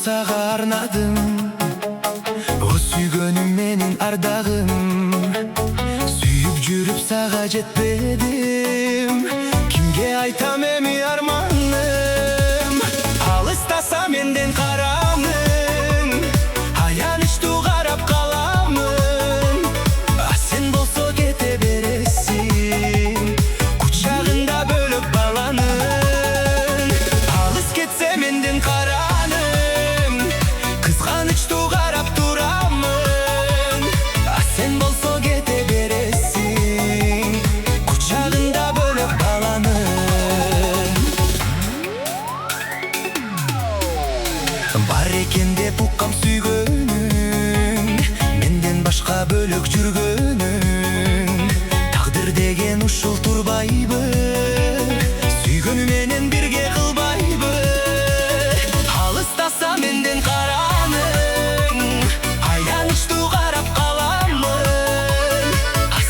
sağa arnadım. O süygönüm menin ardağım. Sүйüp жүрүp sağa жетпедим. Kimge aytam эми armanım. Alыстаса menden karamın. Ayanычтуу карап каламын. Sen bolso kete beresin. Kuchagında bölüp balanın. Alыс ketсе menden karanım. Kızganyычтуу karap turamın. Sen bolso kete beresin. Kuchagında bölüp balanın. Бар экен деп уккам сүйгөнүң. Менден башка бөлөк жүргөнүң. Тагдыр деген ушул турбайбы? Сүйгөнү менен бирге кылбайбы? Алыстаса менден караның. Аянычтуу карап каламын.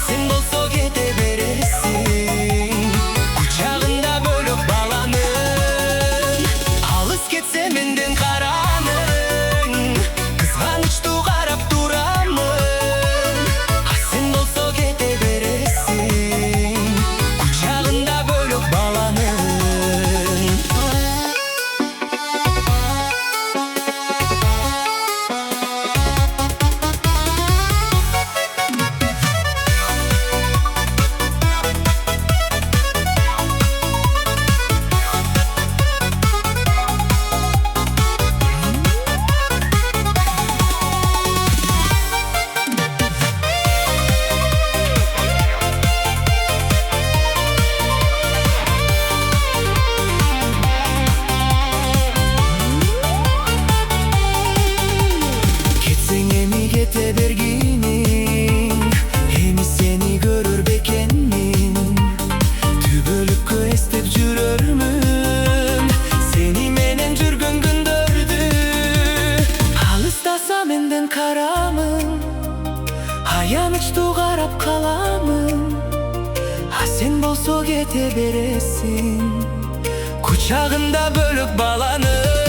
Сен болсо кете бересиң. Кучагында бөлөк баланын. Алыс кетсе менден караның. Кызганычтуу карап турамын. Сен болсо кете бересиң. Кучагында бөлөк баланын. Кетсең эми кете бергиниң. Эми сени көрөр бекенмин. Түбөлүккө эстеп жүрөрмүн. Сени менен жүргөн күндөрдү. Алыстаса менден карамын. Аянычтуу карап каламын. Сен болсо кете бересиң. Кучагында бөлөк баланын.